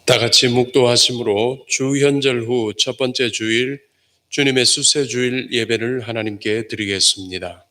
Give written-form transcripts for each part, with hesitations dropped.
다 같이 묵도하심으로 주현절 후 첫 번째 주일 주님의 수세 주일 예배를 하나님께 드리겠습니다.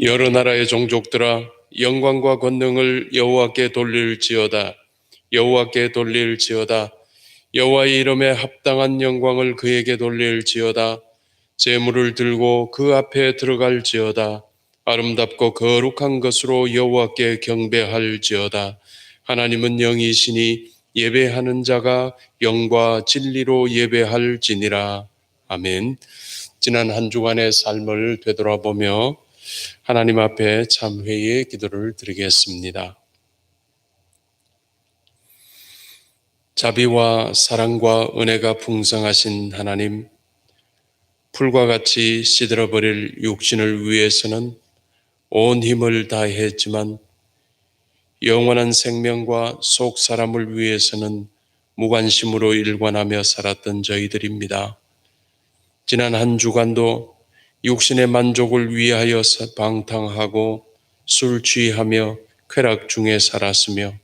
여러 나라의 종족들아 영광과 권능을 여호와께 돌릴지어다. 여호와께 돌릴지어다. 여호와의 이름에 합당한 영광을 그에게 돌릴지어다. 제물을 들고 그 앞에 들어갈지어다. 아름답고 거룩한 것으로 여호와께 경배할지어다. 하나님은 영이시니 예배하는 자가 영과 진리로 예배할지니라. 아멘. 지난 한 주간의 삶을 되돌아보며 하나님 앞에 참회의 기도를 드리겠습니다. 자비와 사랑과 은혜가 풍성하신 하나님, 풀과 같이 시들어버릴 육신을 위해서는 온 힘을 다했지만 영원한 생명과 속 사람을 위해서는 무관심으로 일관하며 살았던 저희들입니다. 지난 한 주간도 육신의 만족을 위하여 방탕하고 술 취하며 쾌락 중에 살았으며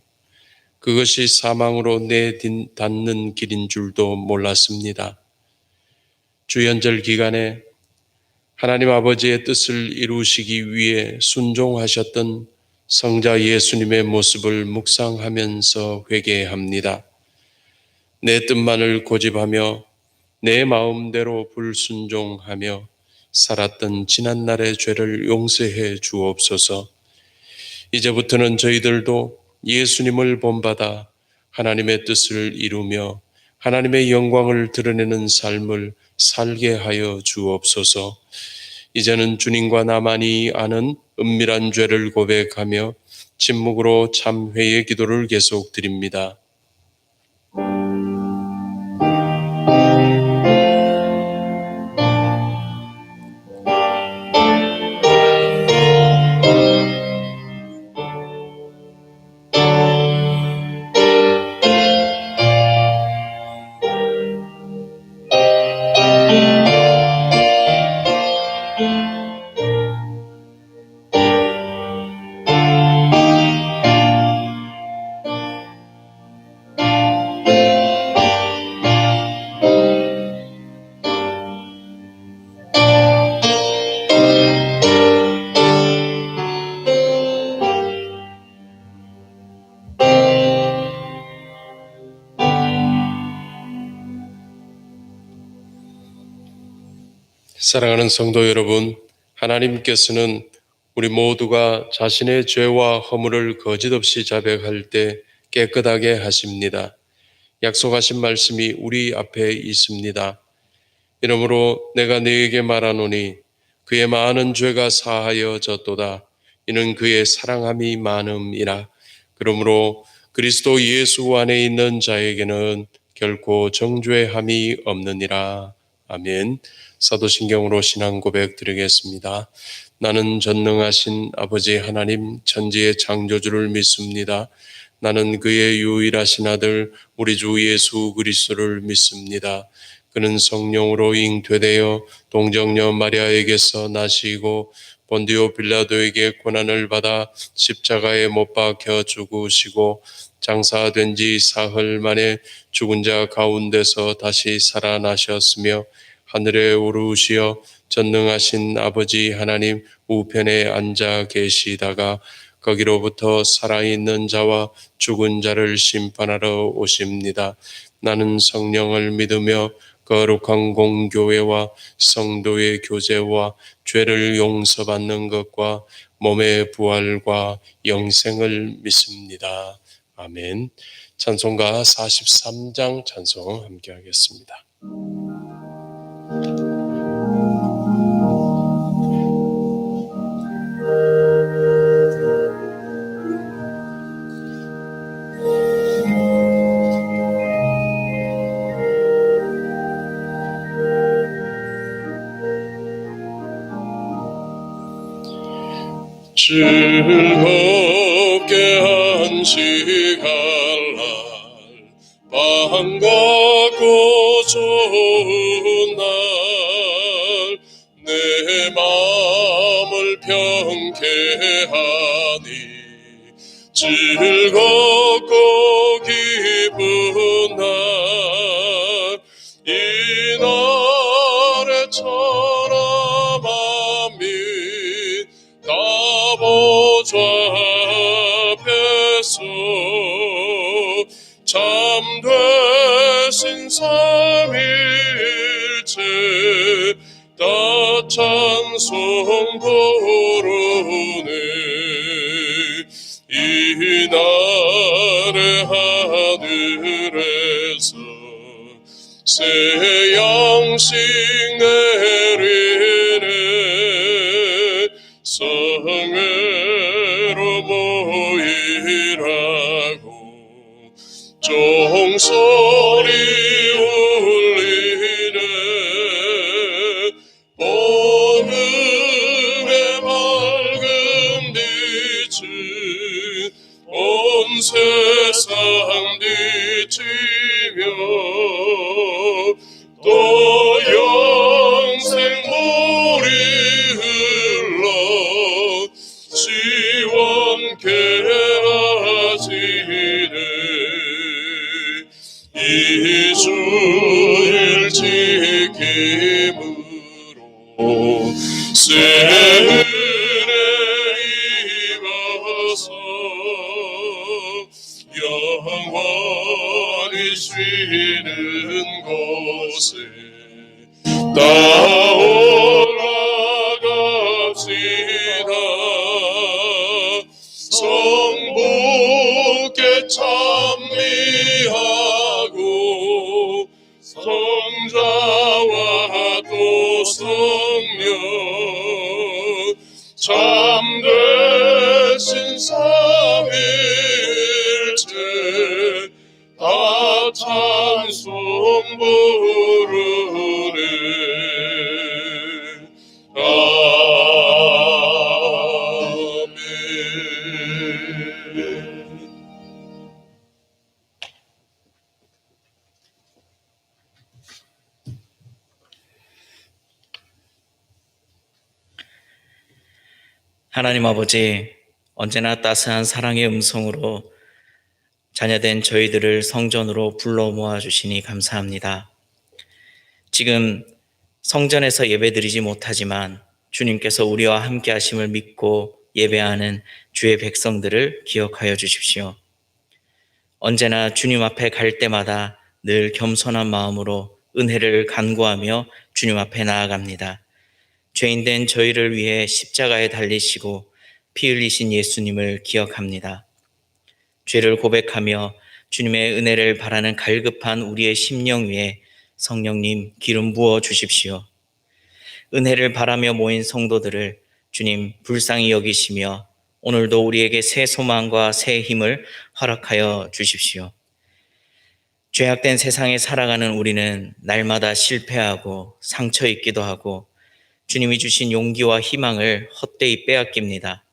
그것이 사망으로 내닫는 길인 줄도 몰랐습니다. 주연절 기간에 하나님 아버지의 뜻을 이루시기 위해 순종하셨던 성자 예수님의 모습을 묵상하면서 회개합니다. 내 뜻만을 고집하며 내 마음대로 불순종하며 살았던 지난날의 죄를 용서해 주옵소서. 이제부터는 저희들도 예수님을 본받아 하나님의 뜻을 이루며 하나님의 영광을 드러내는 삶을 살게 하여 주옵소서. 이제는 주님과 나만이 아는 은밀한 죄를 고백하며 침묵으로 참회의 기도를 계속 드립니다. 사랑하는 성도 여러분, 하나님께서는 우리 모두가 자신의 죄와 허물을 거짓없이 자백할 때 깨끗하게 하십니다. 약속하신 말씀이 우리 앞에 있습니다. 이러므로 내가 너에게 말하노니 그의 많은 죄가 사하여졌도다. 이는 그의 사랑함이 많음이라. 그러므로 그리스도 예수 안에 있는 자에게는 결코 정죄함이 없느니라. 아멘. 사도신경으로 신앙 고백 드리겠습니다. 나는 전능하신 아버지 하나님 천지의 창조주를 믿습니다. 나는 그의 유일하신 아들 우리 주 예수 그리스도를 믿습니다. 그는 성령으로 잉태되어 동정녀 마리아에게서 나시고 본디오 빌라도에게 고난을 받아 십자가에 못 박혀 죽으시고 장사된 지 사흘 만에 죽은 자 가운데서 다시 살아나셨으며 하늘에 오르시어 전능하신 아버지 하나님 우편에 앉아 계시다가 거기로부터 살아있는 자와 죽은 자를 심판하러 오십니다. 나는 성령을 믿으며 거룩한 공교회와 성도의 교제와 죄를 용서받는 것과 몸의 부활과 영생을 믿습니다. 아멘. 찬송가 43장 찬송 함께 하겠습니다. 즐겁게 한식할 날 반갑고 좋은 날 내 마음을 평쾌하니 즐겁고 기쁜 날 이날에 천하 만민 다 보좌 앞에서 참되신 삼일체 다 찬송 부르네. 이날의 하늘에서 새 양식 내리네. 성회로 모이라고 종소리 울리네. 복음의 밝은 빛은 온 세상 비치며 또 영생 물이 흘러 시원케 하시네. 이 주일 지킴으로 새 은혜 입어서 영원히 쉬는 곳에 다 올라갑시다. 성부께 찬미하고 성자와 또 성령 참되신 삼일체 다 찬송 부르네. 아멘. 하나님 아버지, 언제나 따스한 사랑의 음성으로 자녀된 저희들을 성전으로 불러 모아주시니 감사합니다. 지금 성전에서 예배드리지 못하지만 주님께서 우리와 함께 하심을 믿고 예배하는 주의 백성들을 기억하여 주십시오. 언제나 주님 앞에 갈 때마다 늘 겸손한 마음으로 은혜를 간구하며 주님 앞에 나아갑니다. 죄인된 저희를 위해 십자가에 달리시고 피 흘리신 예수님을 기억합니다. 죄를 고백하며 주님의 은혜를 바라는 갈급한 우리의 심령 위에 성령님 기름 부어 주십시오. 은혜를 바라며 모인 성도들을 주님 불쌍히 여기시며 오늘도 우리에게 새 소망과 새 힘을 허락하여 주십시오. 죄악된 세상에 살아가는 우리는 날마다 실패하고 상처 입기도 하고 주님이 주신 용기와 희망을 헛되이 빼앗깁니다.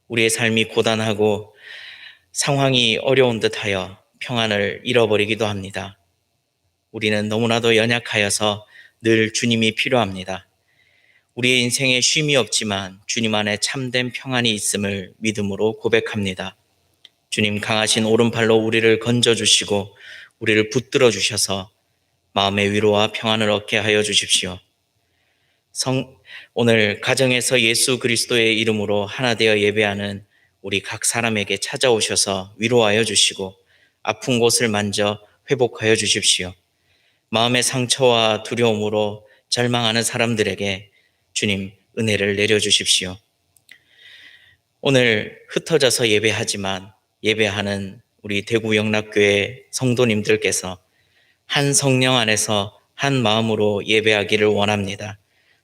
우리의 삶이 고단하고 상황이 어려운 듯하여 평안을 잃어버리기도 합니다. 우리는 너무나도 연약하여서 늘 주님이 필요합니다. 우리의 인생에 쉼이 없지만 주님 안에 참된 평안이 있음을 믿음으로 고백합니다. 주님 강하신 오른팔로 우리를 건져주시고 우리를 붙들어 주셔서 마음의 위로와 평안을 얻게 하여 주십시오. 오늘 가정에서 예수 그리스도의 이름으로 하나 되어 예배하는 우리 각 사람에게 찾아오셔서 위로하여 주시고 아픈 곳을 만져 회복하여 주십시오. 마음의 상처와 두려움으로 절망하는 사람들에게 주님 은혜를 내려주십시오. 오늘 흩어져서 예배하지만 예배하는 우리 대구 영락교회 성도님들께서 한 성령 안에서 한 마음으로 예배하기를 원합니다.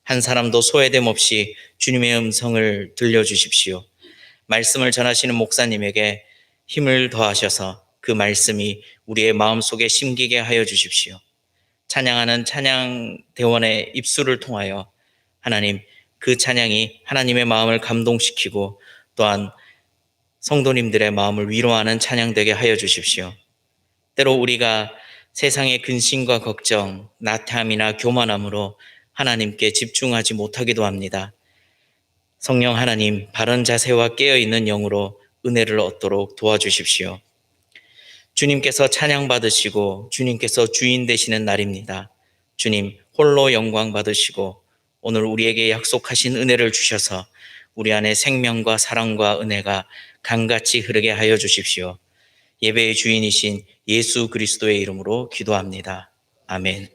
한 사람도 소외됨 없이 주님의 음성을 들려주십시오. 말씀을 전하시는 목사님에게 힘을 더하셔서 그 말씀이 우리의 마음속에 심기게 하여 주십시오. 찬양하는 찬양대원의 입술을 통하여 하나님 그 찬양이 하나님의 마음을 감동시키고 또한 성도님들의 마음을 위로하는 찬양 되게 하여 주십시오. 때로 우리가 세상의 근심과 걱정, 나태함이나 교만함으로 하나님께 집중하지 못하기도 합니다. 성령 하나님, 바른 자세와 깨어있는 영으로 은혜를 얻도록 도와주십시오. 주님께서 찬양받으시고 주님께서 주인 되시는 날입니다. 주님 홀로 영광 받으시고 오늘 우리에게 약속하신 은혜를 주셔서 우리 안에 생명과 사랑과 은혜가 강같이 흐르게 하여 주십시오. 예배의 주인이신 예수 그리스도의 이름으로 기도합니다. 아멘.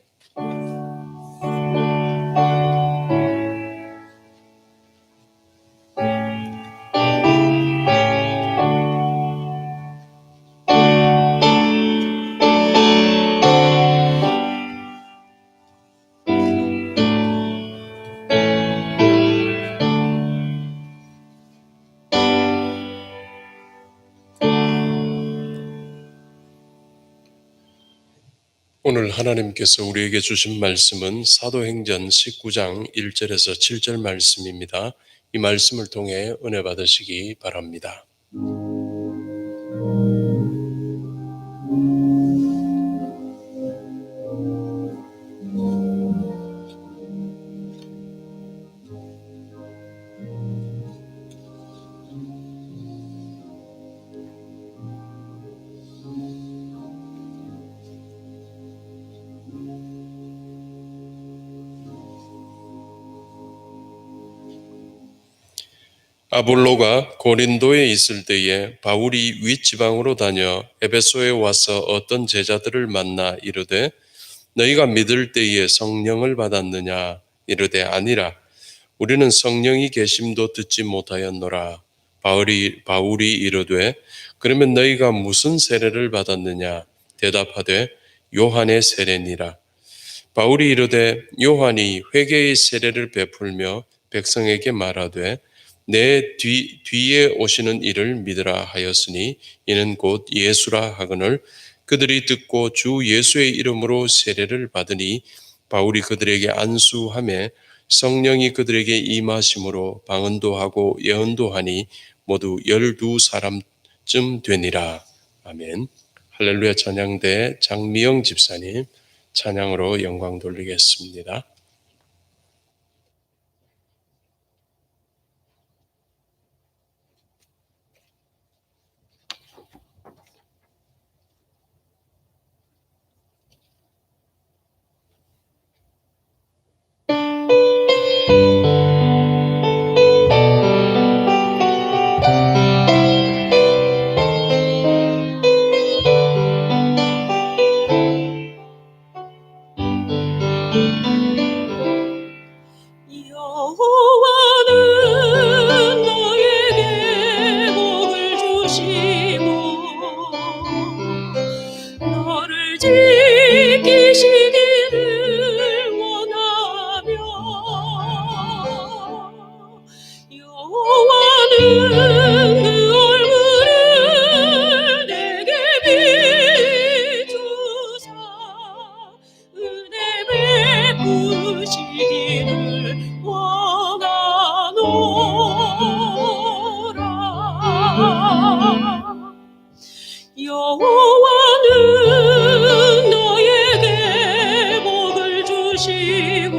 오늘 하나님께서 우리에게 주신 말씀은 사도행전 19장 1절에서 7절 말씀입니다. 이 말씀을 통해 은혜 받으시기 바랍니다. 아볼로가 고린도에 있을 때에 바울이 윗지방으로 다녀 에베소에 와서 어떤 제자들을 만나 이르되 너희가 믿을 때에 성령을 받았느냐 이르되 아니라 우리는 성령이 계심도 듣지 못하였노라. 바울이 이르되 그러면 너희가 무슨 세례를 받았느냐 대답하되 요한의 세례니라. 바울이 이르되 요한이 회개의 세례를 베풀며 백성에게 말하되 내 뒤에 오시는 이를 믿으라 하였으니 이는 곧 예수라 하거늘 그들이 듣고 주 예수의 이름으로 세례를 받으니 바울이 그들에게 안수하매 성령이 그들에게 임하심으로 방언도 하고 예언도 하니 모두 12사람쯤 되니라. 아멘. 할렐루야. 찬양대 장미영 집사님 찬양으로 영광 돌리겠습니다. 여호와는 너에게 복을 주시고 너를 지키시기를 원하며 여호와는 그 얼굴을 내게 비추사 은혜 베푸시기를 원하노라. 여호와는 너에게 복을 주시고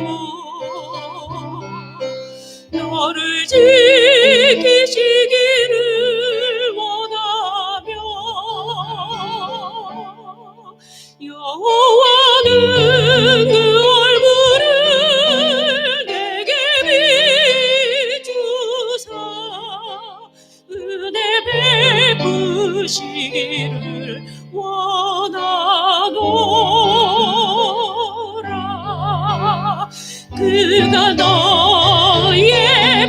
너를 지키시기를 원하며 여호와는 그 얼굴을 내게 비추사 은혜 베푸시기를 원하노라. 그가 너의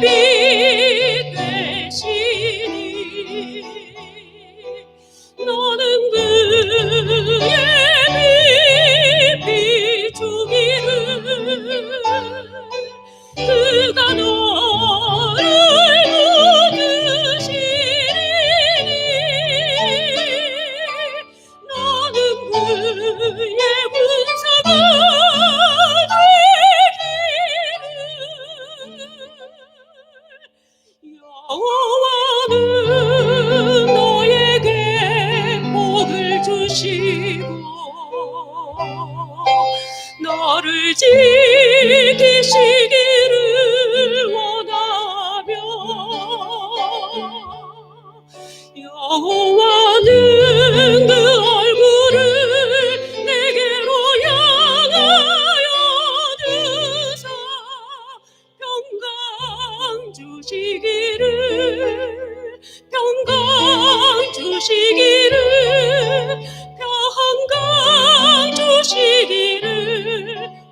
빛 되시니 너는 그의 빛 비추기를 그가 너를 붙드시니 너는 그의 군사가 되기를 지키시기를 원하며 여호와는 그 얼굴을 내게로 향하여 드사 평강 주시기를 평강 주시기를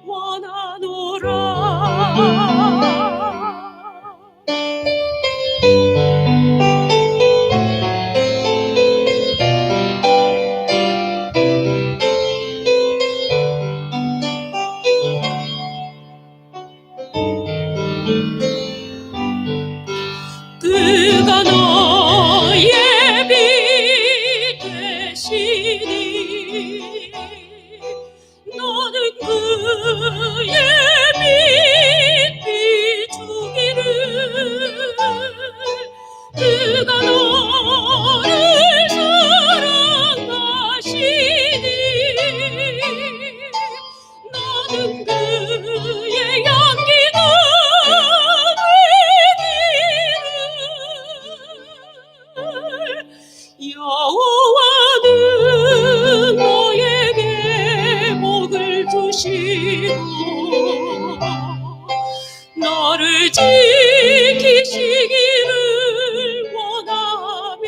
원하노라. 그가 너의 빛 되시니 너는 그의 빛 비추기를 그가 너를 사랑하시니 너는 그의 향기가 여호와는 너에게 복을 주시고 너를 지키시기를 원하며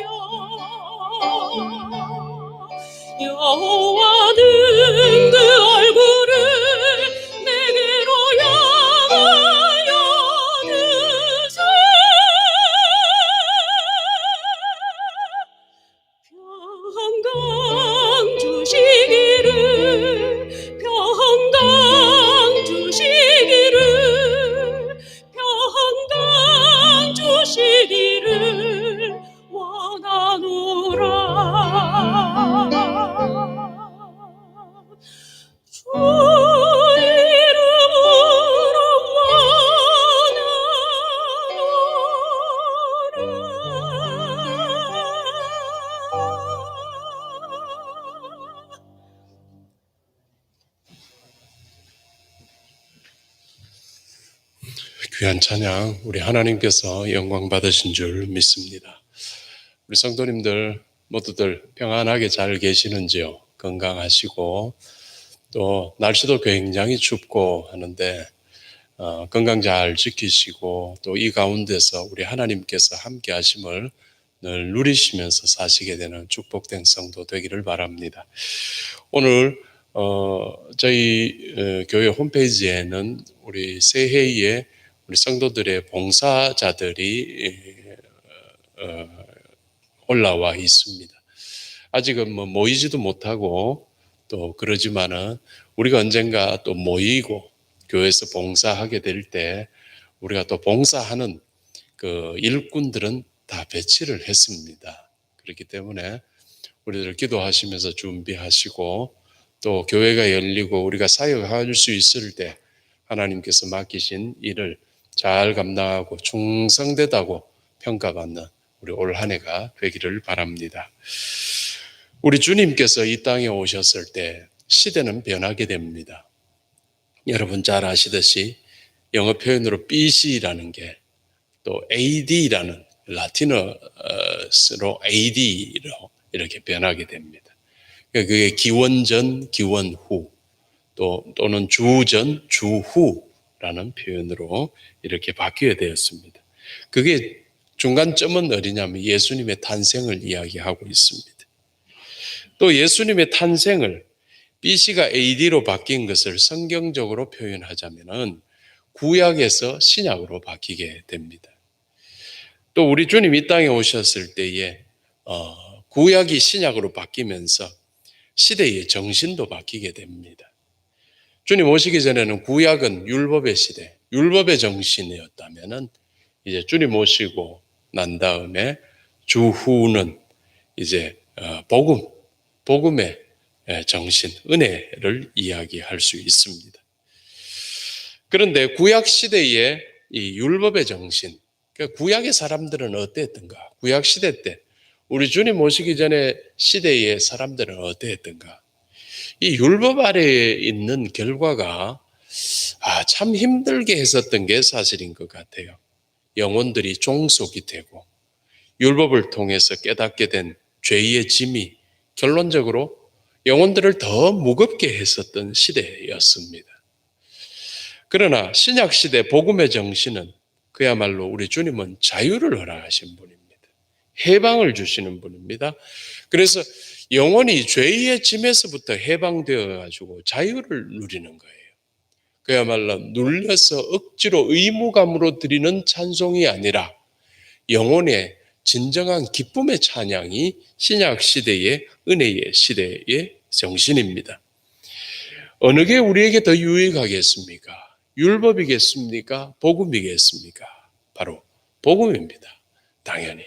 여호와는 그 얼굴을 내게로 향하여 드사 평강 주시기를 원하노라. 주 이름으로 원하노라. 귀한 찬양 우리 하나님께서 영광 받으신 줄 믿습니다. 우리 성도님들 모두들 평안하게 잘 계시는지요? 건강하시고 또 날씨도 굉장히 춥고 하는데 건강 잘 지키시고 또 이 가운데서 우리 하나님께서 함께 하심을 늘 누리시면서 사시게 되는 축복된 성도 되기를 바랍니다. 오늘 저희 교회 홈페이지에는 우리 새해에 우리 성도들의 봉사자들이 올라와 있습니다. 아직은 뭐 모이지도 못하고 또 그러지만은 우리가 언젠가 또 모이고 교회에서 봉사하게 될 때 우리가 또 봉사하는 그 일꾼들은 다 배치를 했습니다. 그렇기 때문에 우리들 기도하시면서 준비하시고 또 교회가 열리고 우리가 사역할 수 있을 때 하나님께서 맡기신 일을 잘 감당하고 충성되다고 평가받는 우리 올 한 해가 되기를 바랍니다. 우리 주님께서 이 땅에 오셨을 때 시대는 변하게 됩니다. 여러분 잘 아시듯이 영어 표현으로 BC라는 게 또 AD라는 라틴어로 AD로 이렇게 변하게 됩니다. 그게 기원 전, 기원 후 또는 주 전, 주 후라는 표현으로 이렇게 바뀌게 되었습니다. 그게 중간점은 어디냐면 예수님의 탄생을 이야기하고 있습니다. 또 예수님의 탄생을 BC가 AD로 바뀐 것을 성경적으로 표현하자면은 구약에서 신약으로 바뀌게 됩니다. 또 우리 주님 이 땅에 오셨을 때에 구약이 신약으로 바뀌면서 시대의 정신도 바뀌게 됩니다. 주님 오시기 전에는 구약은 율법의 시대, 율법의 정신이었다면은 이제 주님 오시고 난 다음에 주후는 이제 복음의 정신, 은혜를 이야기할 수 있습니다. 그런데 구약 시대의 이 율법의 정신, 그러니까 구약의 사람들은 어땠던가? 구약 시대 때 우리 주님 오시기 전에 시대의 사람들은 어땠던가? 이 율법 아래에 있는 결과가 참 힘들게 했었던 게 사실인 것 같아요. 영혼들이 종속이 되고 율법을 통해서 깨닫게 된 죄의 짐이 결론적으로 영혼들을 더 무겁게 했었던 시대였습니다. 그러나 신약 시대 복음의 정신은 그야말로 우리 주님은 자유를 허락하신 분입니다. 해방을 주시는 분입니다. 그래서 영혼이 죄의 짐에서부터 해방되어 가지고 자유를 누리는 거예요. 그야말로 눌려서 억지로 의무감으로 드리는 찬송이 아니라 영혼의 진정한 기쁨의 찬양이 신약 시대의 은혜의 시대의 정신입니다. 어느 게 우리에게 더 유익하겠습니까? 율법이겠습니까? 복음이겠습니까? 바로 복음입니다. 당연히.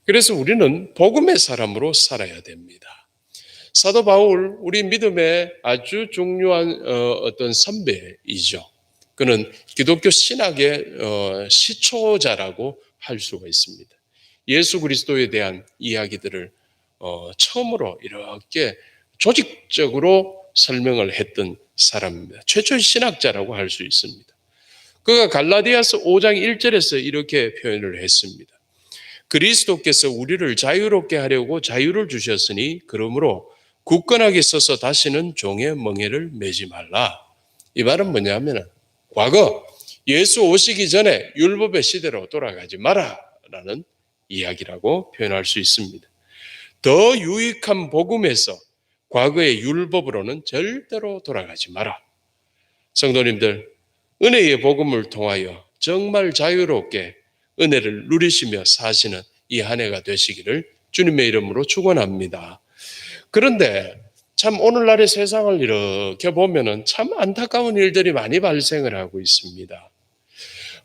그래서 우리는 복음의 사람으로 살아야 됩니다. 사도 바울, 우리 믿음의 아주 중요한 어떤 선배이죠. 그는 기독교 신학의 시초자라고 할 수가 있습니다. 예수 그리스도에 대한 이야기들을 처음으로 이렇게 조직적으로 설명을 했던 사람입니다. 최초의 신학자라고 할 수 있습니다. 그가 갈라디아서 5장 1절에서 이렇게 표현을 했습니다. 그리스도께서 우리를 자유롭게 하려고 자유를 주셨으니 그러므로 굳건하게 서서 다시는 종의 멍에를 매지 말라. 이 말은 뭐냐면 과거 예수 오시기 전에 율법의 시대로 돌아가지 마라 라는 이야기라고 표현할 수 있습니다. 더 유익한 복음에서 과거의 율법으로는 절대로 돌아가지 마라. 성도님들, 은혜의 복음을 통하여 정말 자유롭게 은혜를 누리시며 사시는 이 한 해가 되시기를 주님의 이름으로 축원합니다. 그런데 참 오늘날의 세상을 이렇게 보면은 참 안타까운 일들이 많이 발생을 하고 있습니다.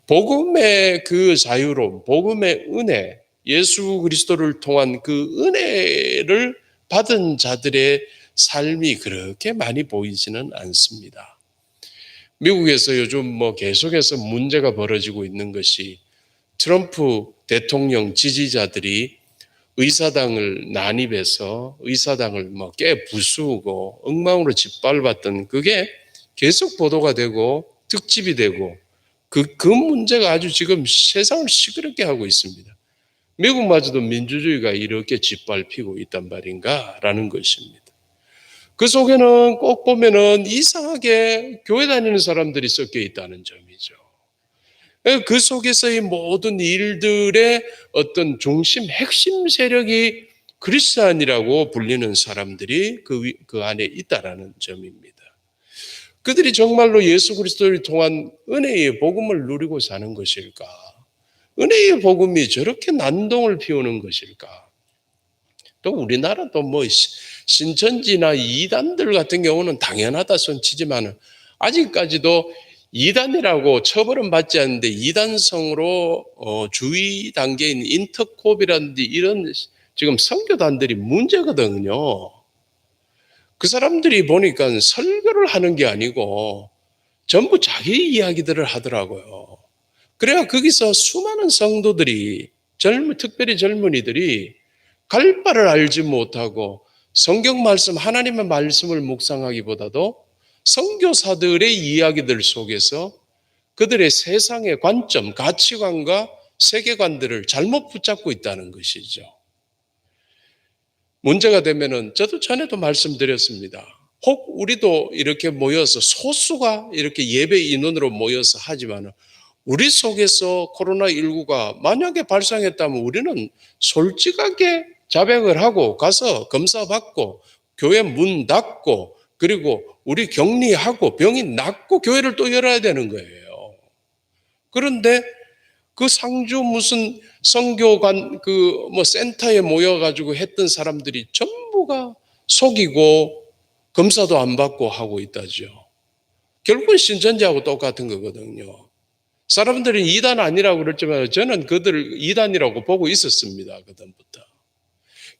복음의 그 자유로움, 복음의 은혜, 예수 그리스도를 통한 그 은혜를 받은 자들의 삶이 그렇게 많이 보이지는 않습니다. 미국에서 요즘 계속해서 문제가 벌어지고 있는 것이 트럼프 대통령 지지자들이 의사당을 난입해서 의사당을 깨부수고 엉망으로 짓밟았던 그게 계속 보도가 되고 특집이 되고 그 문제가 아주 지금 세상을 시끄럽게 하고 있습니다. 미국마저도 민주주의가 이렇게 짓밟히고 있단 말인가라는 것입니다. 그 속에는 꼭 보면은 이상하게 교회 다니는 사람들이 섞여 있다는 점이죠. 그 속에서의 모든 일들의 어떤 중심, 핵심 세력이 그리스도인이라고 불리는 사람들이 그 안에 있다라는 점입니다. 그들이 정말로 예수 그리스도를 통한 은혜의 복음을 누리고 사는 것일까? 은혜의 복음이 저렇게 난동을 피우는 것일까? 또 우리나라도 신천지나 이단들 같은 경우는 당연하다 손치지만 아직까지도 이단이라고 처벌은 받지 않는데 이단성으로 주의 단계인 인터콥이라든지 이런 지금 선교단들이 문제거든요. 그 사람들이 보니까 설교를 하는 게 아니고 전부 자기 이야기들을 하더라고요. 그래야 거기서 수많은 성도들이 특별히 젊은이들이 갈 바를 알지 못하고 성경 말씀, 하나님의 말씀을 묵상하기보다도 선교사들의 이야기들 속에서 그들의 세상의 관점, 가치관과 세계관들을 잘못 붙잡고 있다는 것이죠. 문제가 되면은 저도 전에도 말씀드렸습니다. 혹 우리도 이렇게 모여서 소수가 이렇게 예배 인원으로 모여서 하지만 우리 속에서 코로나19가 만약에 발생했다면 우리는 솔직하게 자백을 하고 가서 검사받고 교회 문 닫고 그리고 우리 격리하고 병이 낫고 교회를 또 열어야 되는 거예요. 그런데 그 상주 무슨 선교관 센터에 모여가지고 했던 사람들이 전부가 속이고 검사도 안 받고 하고 있다죠. 결국은 신천지하고 똑같은 거거든요. 사람들이 이단 아니라고 그랬지만 저는 그들을 이단이라고 보고 있었습니다. 그다음부터.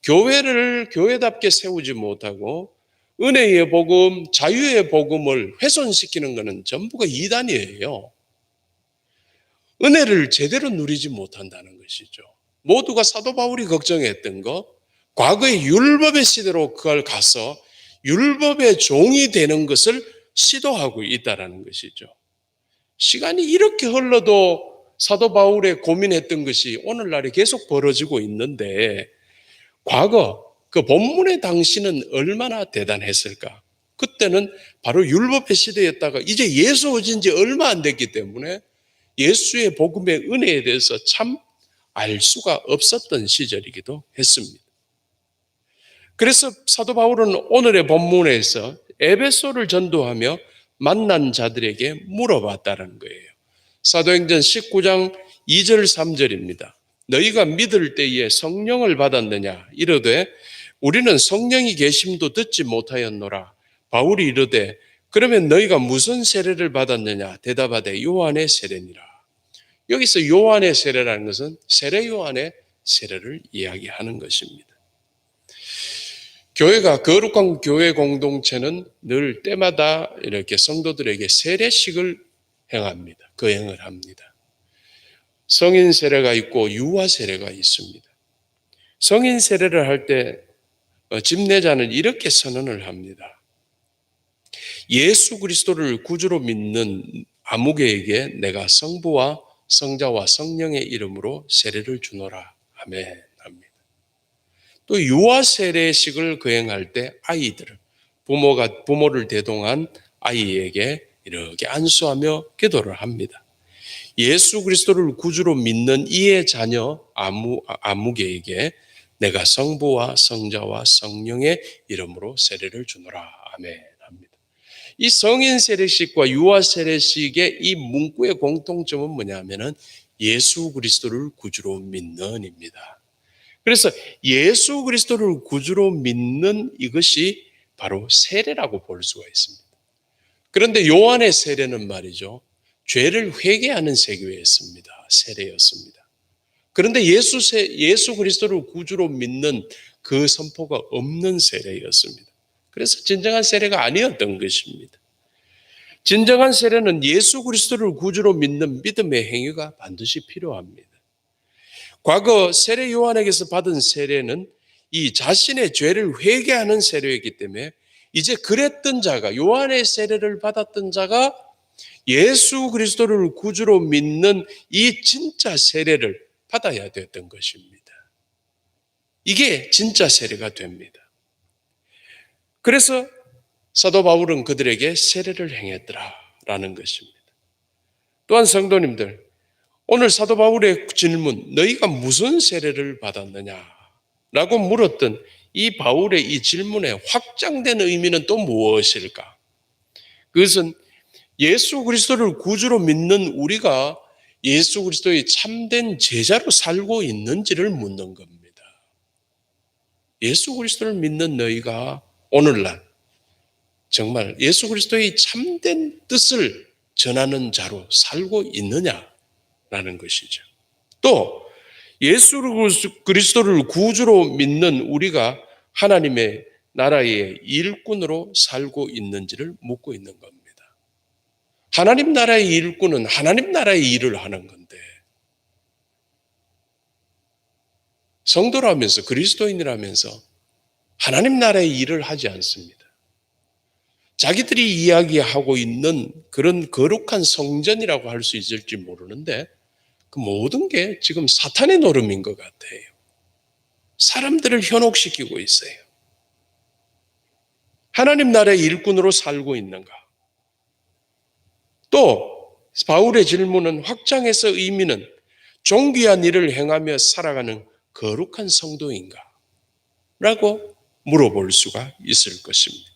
교회를 교회답게 세우지 못하고 은혜의 복음, 자유의 복음을 훼손시키는 것은 전부가 이단이에요. 은혜를 제대로 누리지 못한다는 것이죠. 모두가 사도 바울이 걱정했던 것, 과거의 율법의 시대로 그걸 가서 율법의 종이 되는 것을 시도하고 있다라는 것이죠. 시간이 이렇게 흘러도 사도 바울의 고민했던 것이 오늘날에 계속 벌어지고 있는데 과거 그 본문의 당시는 얼마나 대단했을까? 그때는 바로 율법의 시대였다가 이제 예수 오신 지 얼마 안 됐기 때문에 예수의 복음의 은혜에 대해서 참 알 수가 없었던 시절이기도 했습니다. 그래서 사도 바울은 오늘의 본문에서 에베소를 전도하며 만난 자들에게 물어봤다는 거예요. 사도행전 19장 2절 3절입니다. 너희가 믿을 때에 성령을 받았느냐? 이르되 우리는 성령이 계심도 듣지 못하였노라. 바울이 이르되 그러면 너희가 무슨 세례를 받았느냐? 대답하되 요한의 세례니라. 여기서 요한의 세례라는 것은 세례 요한의 세례를 이야기하는 것입니다. 교회가 거룩한 교회 공동체는 늘 때마다 이렇게 성도들에게 세례식을 행합니다. 거행을 합니다. 성인 세례가 있고 유아 세례가 있습니다. 성인 세례를 할 때 집례자는 이렇게 선언을 합니다. 예수 그리스도를 구주로 믿는 아무개에게 내가 성부와 성자와 성령의 이름으로 세례를 주노라. 아멘. 합니다. 또 유아 세례식을 거행할 때 아이들을 부모를 대동한 아이에게 이렇게 안수하며 기도를 합니다. 예수 그리스도를 구주로 믿는 이의 자녀 아무개에게 내가 성부와 성자와 성령의 이름으로 세례를 주노라. 아멘. 합니다. 이 성인 세례식과 유아 세례식의 이 문구의 공통점은 뭐냐면은 예수 그리스도를 구주로 믿는입니다. 그래서 예수 그리스도를 구주로 믿는 이것이 바로 세례라고 볼 수가 있습니다. 그런데 요한의 세례는 말이죠. 죄를 회개하는 세례였습니다. 세례였습니다. 그런데 예수 그리스도를 구주로 믿는 그 선포가 없는 세례였습니다. 그래서 진정한 세례가 아니었던 것입니다. 진정한 세례는 예수 그리스도를 구주로 믿는 믿음의 행위가 반드시 필요합니다. 과거 세례 요한에게서 받은 세례는 이 자신의 죄를 회개하는 세례였기 때문에 이제 그랬던 자가 요한의 세례를 받았던 자가 예수 그리스도를 구주로 믿는 이 진짜 세례를 받아야 됐던 것입니다. 이게 진짜 세례가 됩니다. 그래서 사도 바울은 그들에게 세례를 행했더라라는 것입니다. 또한 성도님들, 오늘 사도 바울의 질문, 너희가 무슨 세례를 받았느냐라고 물었던 이 바울의 이 질문의 확장된 의미는 또 무엇일까? 그것은 예수 그리스도를 구주로 믿는 우리가 예수 그리스도의 참된 제자로 살고 있는지를 묻는 겁니다. 예수 그리스도를 믿는 너희가 오늘날 정말 예수 그리스도의 참된 뜻을 전하는 자로 살고 있느냐라는 것이죠. 또 예수 그리스도를 구주로 믿는 우리가 하나님의 나라의 일꾼으로 살고 있는지를 묻고 있는 겁니다. 하나님 나라의 일꾼은 하나님 나라의 일을 하는 건데 성도라면서 그리스도인이라면서 하나님 나라의 일을 하지 않습니다. 자기들이 이야기하고 있는 그런 거룩한 성전이라고 할 수 있을지 모르는데 그 모든 게 지금 사탄의 노름인 것 같아요. 사람들을 현혹시키고 있어요. 하나님 나라의 일꾼으로 살고 있는가? 또 바울의 질문은 확장해서 의미는 존귀한 일을 행하며 살아가는 거룩한 성도인가? 라고 물어볼 수가 있을 것입니다.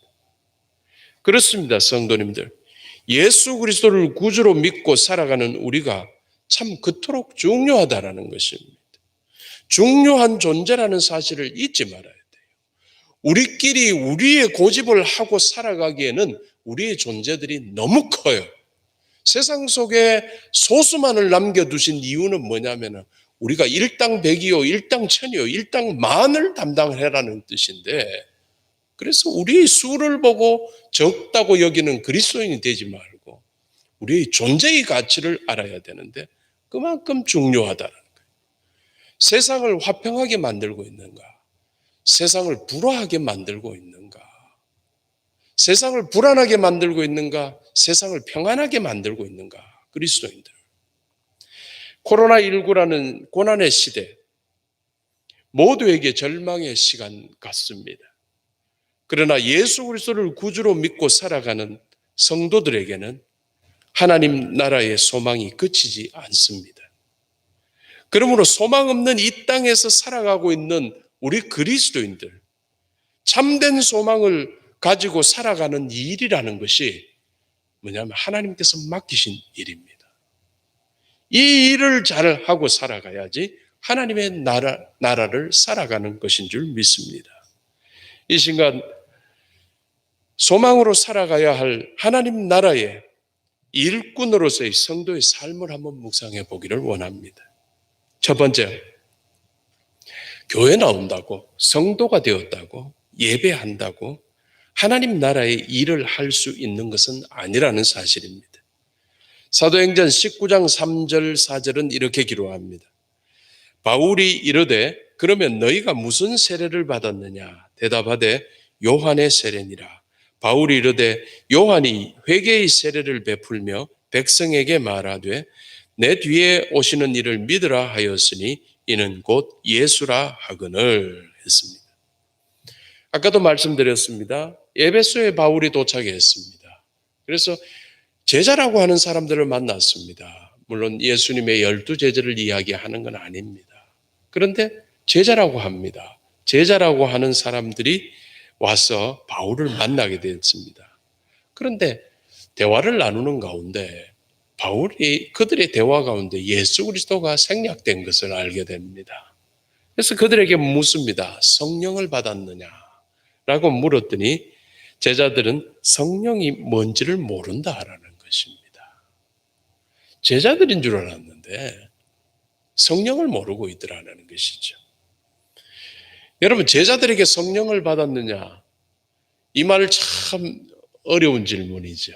그렇습니다, 성도님들. 예수 그리스도를 구주로 믿고 살아가는 우리가 참 그토록 중요하다라는 것입니다. 중요한 존재라는 사실을 잊지 말아야 돼요. 우리끼리 우리의 고집을 하고 살아가기에는 우리의 존재들이 너무 커요. 세상 속에 소수만을 남겨두신 이유는 뭐냐면 우리가 일당백이요, 일당천이요, 일당만을 담당을 해라는 뜻인데 그래서 우리의 수를 보고 적다고 여기는 그리스도인이 되지 말고 우리의 존재의 가치를 알아야 되는데 그만큼 중요하다는 거예요. 세상을 화평하게 만들고 있는가? 세상을 불화하게 만들고 있는가? 세상을 불안하게 만들고 있는가? 세상을 평안하게 만들고 있는가? 그리스도인들. 코로나19라는 고난의 시대, 모두에게 절망의 시간 같습니다. 그러나 예수 그리스도를 구주로 믿고 살아가는 성도들에게는 하나님 나라의 소망이 그치지 않습니다. 그러므로 소망 없는 이 땅에서 살아가고 있는 우리 그리스도인들, 참된 소망을 가지고 살아가는 일이라는 것이 뭐냐면 하나님께서 맡기신 일입니다. 이 일을 잘 하고 살아가야지 하나님의 나라를 살아가는 것인 줄 믿습니다. 이 순간 소망으로 살아가야 할 하나님 나라의 일꾼으로서의 성도의 삶을 한번 묵상해 보기를 원합니다. 첫 번째, 교회 나온다고, 성도가 되었다고, 예배한다고 하나님 나라의 일을 할 수 있는 것은 아니라는 사실입니다. 사도행전 19장 3절 4절은 이렇게 기록합니다. 바울이 이르되 그러면 너희가 무슨 세례를 받았느냐? 대답하되 요한의 세례니라. 바울이 이르되 요한이 회개의 세례를 베풀며 백성에게 말하되 내 뒤에 오시는 이를 믿으라 하였으니 이는 곧 예수라 하거늘 했습니다. 아까도 말씀드렸습니다. 에베소에 바울이 도착했습니다. 그래서 제자라고 하는 사람들을 만났습니다. 물론 예수님의 12제자를 이야기하는 건 아닙니다. 그런데 제자라고 합니다. 제자라고 하는 사람들이 와서 바울을 만나게 되었습니다. 그런데 대화를 나누는 가운데 바울이 그들의 대화 가운데 예수 그리스도가 생략된 것을 알게 됩니다. 그래서 그들에게 묻습니다. 성령을 받았느냐? 라고 물었더니 제자들은 성령이 뭔지를 모른다라는 것입니다. 제자들인 줄 알았는데 성령을 모르고 있더라는 것이죠. 여러분, 제자들에게 성령을 받았느냐? 이 말 참 어려운 질문이죠.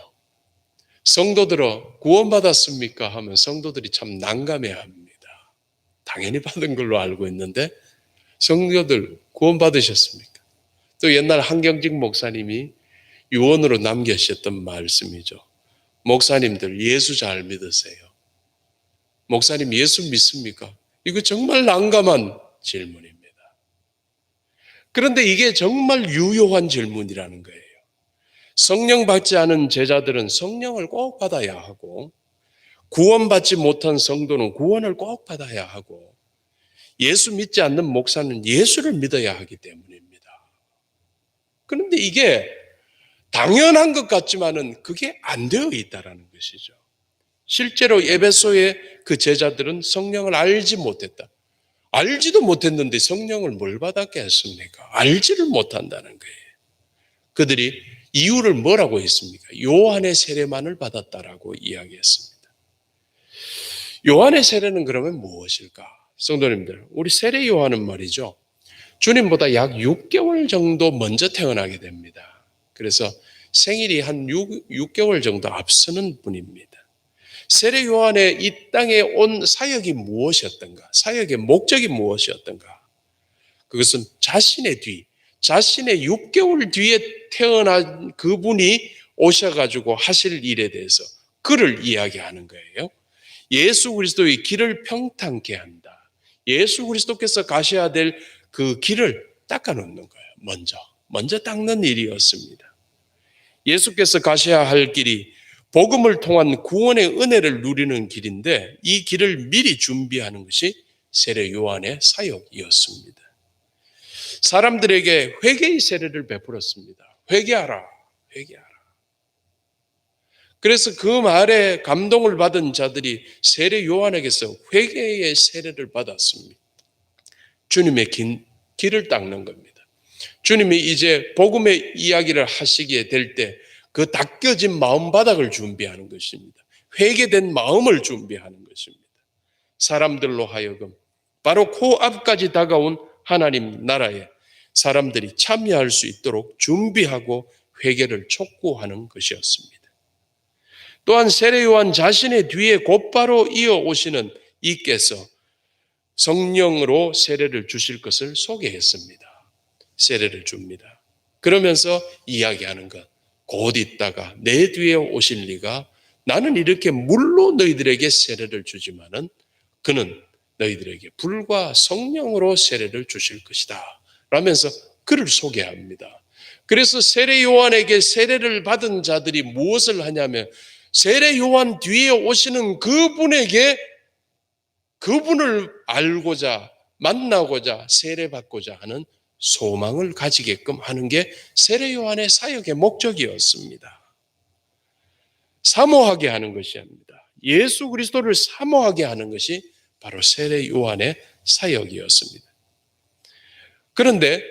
성도들은 구원받았습니까? 하면 성도들이 참 난감해합니다. 당연히 받은 걸로 알고 있는데 성도들 구원받으셨습니까? 또 옛날 한경직 목사님이 유언으로 남기셨던 말씀이죠. 목사님들 예수 잘 믿으세요. 목사님 예수 믿습니까? 이거 정말 난감한 질문입니다. 그런데 이게 정말 유효한 질문이라는 거예요. 성령 받지 않은 제자들은 성령을 꼭 받아야 하고 구원받지 못한 성도는 구원을 꼭 받아야 하고 예수 믿지 않는 목사는 예수를 믿어야 하기 때문입니다. 그런데 이게 당연한 것 같지만은 그게 안 되어 있다라는 것이죠. 실제로 에베소의 그 제자들은 성령을 알지 못했다. 알지도 못했는데 성령을 뭘 받았겠습니까? 알지를 못한다는 거예요. 그들이 이유를 뭐라고 했습니까? 요한의 세례만을 받았다라고 이야기했습니다. 요한의 세례는 그러면 무엇일까? 성도님들, 우리 세례 요한은 말이죠. 주님보다 약 6개월 정도 먼저 태어나게 됩니다. 그래서 생일이 한 6개월 정도 앞서는 분입니다. 세례 요한의 이 땅에 온 사역이 무엇이었던가? 사역의 목적이 무엇이었던가? 그것은 자신의 6개월 뒤에 태어난 그분이 오셔가지고 하실 일에 대해서 그를 이야기하는 거예요. 예수 그리스도의 길을 평탄케 한다. 예수 그리스도께서 가셔야 될 그 길을 닦아놓는 거예요. 먼저 닦는 일이었습니다. 예수께서 가셔야 할 길이 복음을 통한 구원의 은혜를 누리는 길인데 이 길을 미리 준비하는 것이 세례 요한의 사역이었습니다. 사람들에게 회개의 세례를 베풀었습니다. 회개하라. 그래서 그 말에 감동을 받은 자들이 세례 요한에게서 회개의 세례를 받았습니다. 주님의 길을 닦는 겁니다. 주님이 이제 복음의 이야기를 하시게 될 때 그 닦여진 마음바닥을 준비하는 것입니다. 회개된 마음을 준비하는 것입니다. 사람들로 하여금 바로 코앞까지 다가온 하나님 나라에 사람들이 참여할 수 있도록 준비하고 회개를 촉구하는 것이었습니다. 또한 세례 요한 자신의 뒤에 곧바로 이어오시는 이께서 성령으로 세례를 주실 것을 소개했습니다. 세례를 줍니다. 그러면서 이야기하는 것, 곧 있다가 내 뒤에 오실 리가 나는 이렇게 물로 너희들에게 세례를 주지만은 그는 너희들에게 불과 성령으로 세례를 주실 것이다 라면서 그를 소개합니다. 그래서 세례 요한에게 세례를 받은 자들이 무엇을 하냐면 세례 요한 뒤에 오시는 그분에게 그분을 알고자 만나고자 세례받고자 하는 소망을 가지게끔 하는 게 세례 요한의 사역의 목적이었습니다. 사모하게 하는 것이 아닙니다. 예수 그리스도를 사모하게 하는 것이 바로 세례 요한의 사역이었습니다. 그런데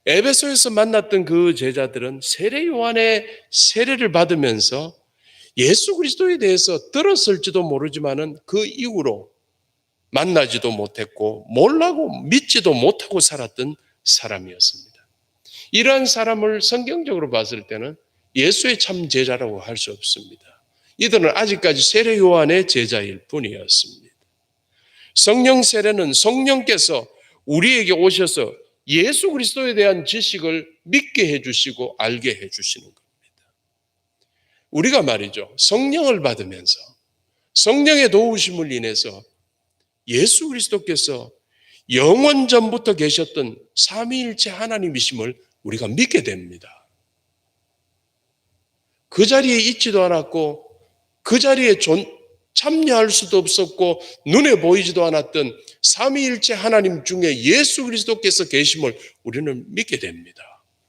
에베소에서 만났던 그 제자들은 세례 요한의 세례를 받으면서 예수 그리스도에 대해서 들었을지도 모르지만은 그 이후로 만나지도 못했고 몰라고 믿지도 못하고 살았던 사람이었습니다. 이러한 사람을 성경적으로 봤을 때는 예수의 참 제자라고 할 수 없습니다. 이들은 아직까지 세례 요한의 제자일 뿐이었습니다. 성령 세례는 성령께서 우리에게 오셔서 예수 그리스도에 대한 지식을 믿게 해주시고 알게 해주시는 겁니다. 우리가 말이죠, 성령을 받으면서 성령의 도우심을 인해서 예수 그리스도께서 영원 전부터 계셨던 삼위일체 하나님이심을 우리가 믿게 됩니다. 그 자리에 있지도 않았고 그 자리에 참여할 수도 없었고 눈에 보이지도 않았던 삼위일체 하나님 중에 예수 그리스도께서 계심을 우리는 믿게 됩니다.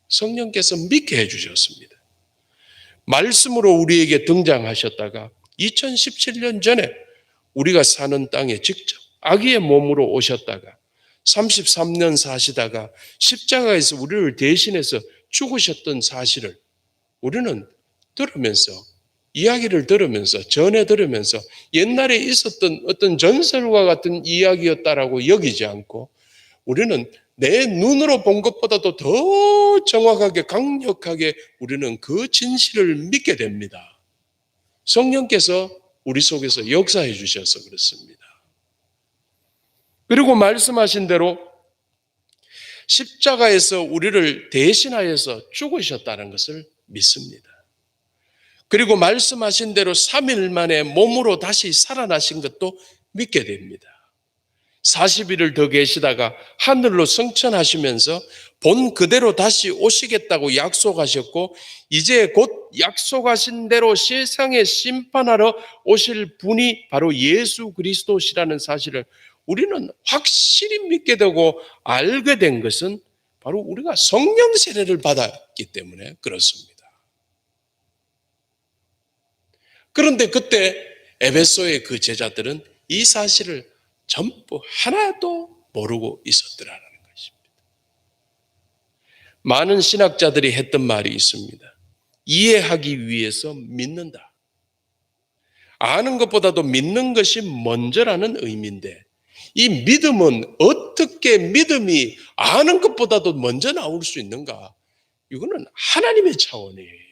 성령께서 믿게 해주셨습니다. 말씀으로 우리에게 등장하셨다가 2017년 전에 우리가 사는 땅에 직접 아기의 몸으로 오셨다가 33년 사시다가 십자가에서 우리를 대신해서 죽으셨던 사실을 우리는 들으면서 이야기를 들으면서 전해 들으면서 옛날에 있었던 어떤 전설과 같은 이야기였다라고 여기지 않고 우리는 내 눈으로 본 것보다도 더 정확하게 강력하게 우리는 그 진실을 믿게 됩니다. 성령께서 우리 속에서 역사해 주셔서 그렇습니다. 그리고 말씀하신 대로 십자가에서 우리를 대신하여서 죽으셨다는 것을 믿습니다. 그리고 말씀하신 대로 3일 만에 몸으로 다시 살아나신 것도 믿게 됩니다. 40일을 더 계시다가 하늘로 승천하시면서 본 그대로 다시 오시겠다고 약속하셨고 이제 곧 약속하신 대로 세상에 심판하러 오실 분이 바로 예수 그리스도시라는 사실을 우리는 확실히 믿게 되고 알게 된 것은 바로 우리가 성령 세례를 받았기 때문에 그렇습니다. 그런데 그때 에베소의 그 제자들은 이 사실을 전부 하나도 모르고 있었더라는 것입니다. 많은 신학자들이 했던 말이 있습니다. 이해하기 위해서 믿는다. 아는 것보다도 믿는 것이 먼저라는 의미인데 이 믿음은 어떻게 믿음이 아는 것보다도 먼저 나올 수 있는가? 이거는 하나님의 차원이에요.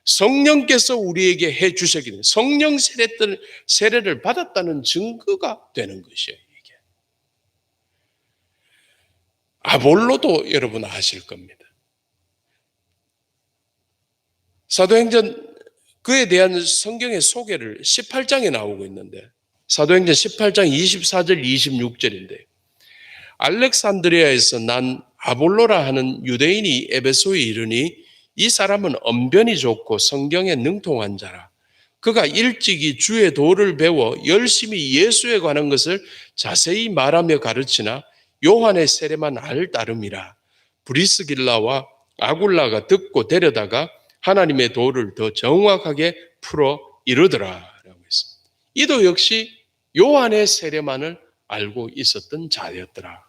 성령께서 우리에게 해 주셨기 때문에 성령 세례를 받았다는 증거가 되는 것이에요. 이게 아볼로도 여러분 아실 겁니다. 사도행전 그에 대한 성경의 소개를 18장에 나오고 있는데 사도행전 18장 24절 26절인데 알렉산드리아에서 난 아볼로라 하는 유대인이 에베소에 이르니 이 사람은 언변이 좋고 성경에 능통한 자라. 그가 일찍이 주의 도를 배워 열심히 예수에 관한 것을 자세히 말하며 가르치나 요한의 세례만 알 따름이라. 브리스길라와 아굴라가 듣고 데려다가 하나님의 도를 더 정확하게 풀어 이르더라라고 했습니다. 이도 역시 요한의 세례만을 알고 있었던 자였더라.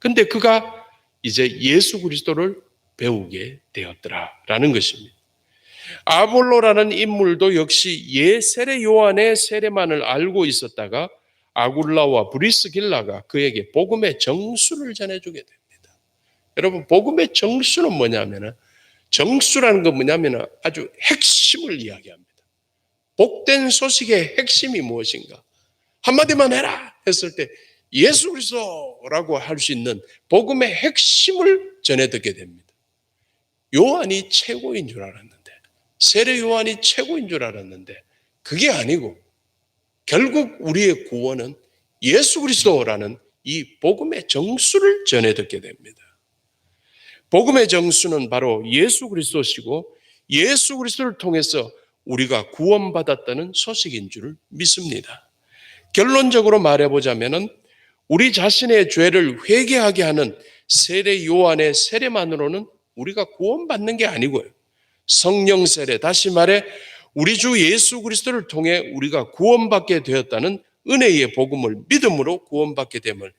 근데 그가 이제 예수 그리스도를 배우게 되었더라라는 것입니다. 아볼로라는 인물도 역시 세례 요한의 세례만을 알고 있었다가 아굴라와 브리스길라가 그에게 복음의 정수를 전해주게 됩니다. 여러분 복음의 정수는 뭐냐면은 정수라는 건 뭐냐면은 아주 핵심을 이야기합니다. 복된 소식의 핵심이 무엇인가? 한마디만 해라 했을 때 예수 그리스도라고 할 수 있는 복음의 핵심을 전해 듣게 됩니다. 요한이 최고인 줄 알았는데 세례 요한이 최고인 줄 알았는데 그게 아니고 결국 우리의 구원은 예수 그리스도라는 이 복음의 정수를 전해 듣게 됩니다. 복음의 정수는 바로 예수 그리스도시고 예수 그리스도를 통해서 우리가 구원받았다는 소식인 줄 믿습니다. 결론적으로 말해보자면 우리 자신의 죄를 회개하게 하는 세례 요한의 세례만으로는 우리가 구원받는 게 아니고요. 성령 세례, 다시 말해 우리 주 예수 그리스도를 통해 우리가 구원받게 되었다는 은혜의 복음을 믿음으로 구원받게 됨을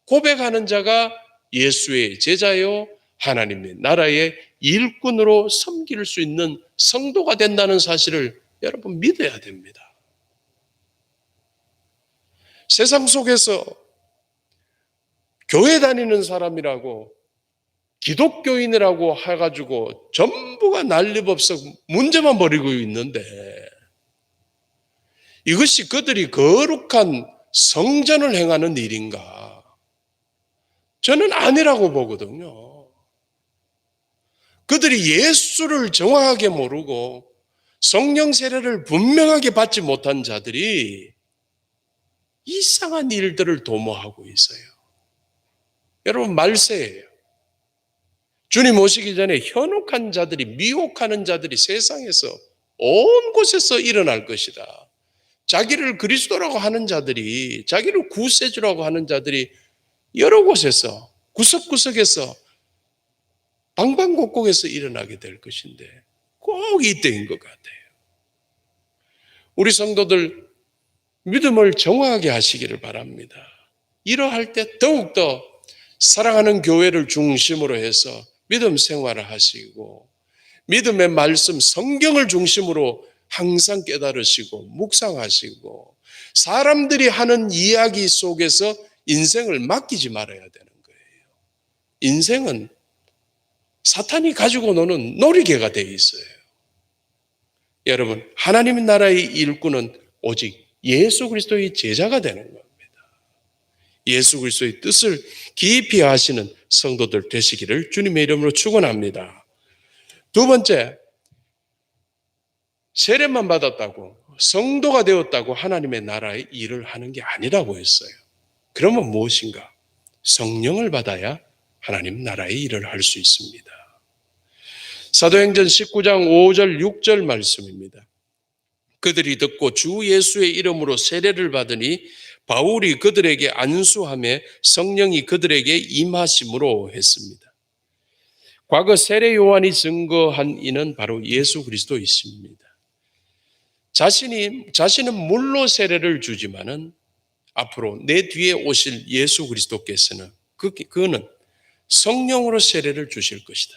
고백하는 자가 예수의 제자요 하나님의 나라의 일꾼으로 섬길 수 있는 성도가 된다는 사실을 여러분 믿어야 됩니다. 세상 속에서 교회 다니는 사람이라고 기독교인이라고 해가지고 전부가 난리법석 문제만 벌이고 있는데 이것이 그들이 거룩한 성전을 행하는 일인가? 저는 아니라고 보거든요. 그들이 예수를 정확하게 모르고 성령 세례를 분명하게 받지 못한 자들이 이상한 일들을 도모하고 있어요. 여러분 말세예요. 주님 오시기 전에 현혹한 자들이, 미혹하는 자들이 세상에서 온 곳에서 일어날 것이다. 자기를 그리스도라고 하는 자들이, 자기를 구세주라고 하는 자들이 여러 곳에서, 구석구석에서, 방방곡곡에서 일어나게 될 것인데 꼭 이때인 것 같아요. 우리 성도들 믿음을 정확하게 하시기를 바랍니다. 이러할 때 더욱더 사랑하는 교회를 중심으로 해서 믿음 생활을 하시고 믿음의 말씀 성경을 중심으로 항상 깨달으시고 묵상하시고 사람들이 하는 이야기 속에서 인생을 맡기지 말아야 되는 거예요. 인생은 사탄이 가지고 노는 놀이개가 되어 있어요. 여러분, 하나님 나라의 일꾼은 오직 예수 그리스도의 제자가 되는 겁니다. 예수 그리스도의 뜻을 깊이 아시는 성도들 되시기를 주님의 이름으로 축원합니다. 두 번째, 세례만 받았다고 성도가 되었다고 하나님의 나라의 일을 하는 게 아니라고 했어요. 그러면 무엇인가? 성령을 받아야 하나님 나라의 일을 할 수 있습니다. 사도행전 19장 5절 6절 말씀입니다. 그들이 듣고 주 예수의 이름으로 세례를 받으니 바울이 그들에게 안수하며 성령이 그들에게 임하심으로 했습니다. 과거 세례 요한이 증거한 이는 바로 예수 그리스도이십니다. 자신은 물로 세례를 주지만은 앞으로 내 뒤에 오실 예수 그리스도께서는 그는 성령으로 세례를 주실 것이다.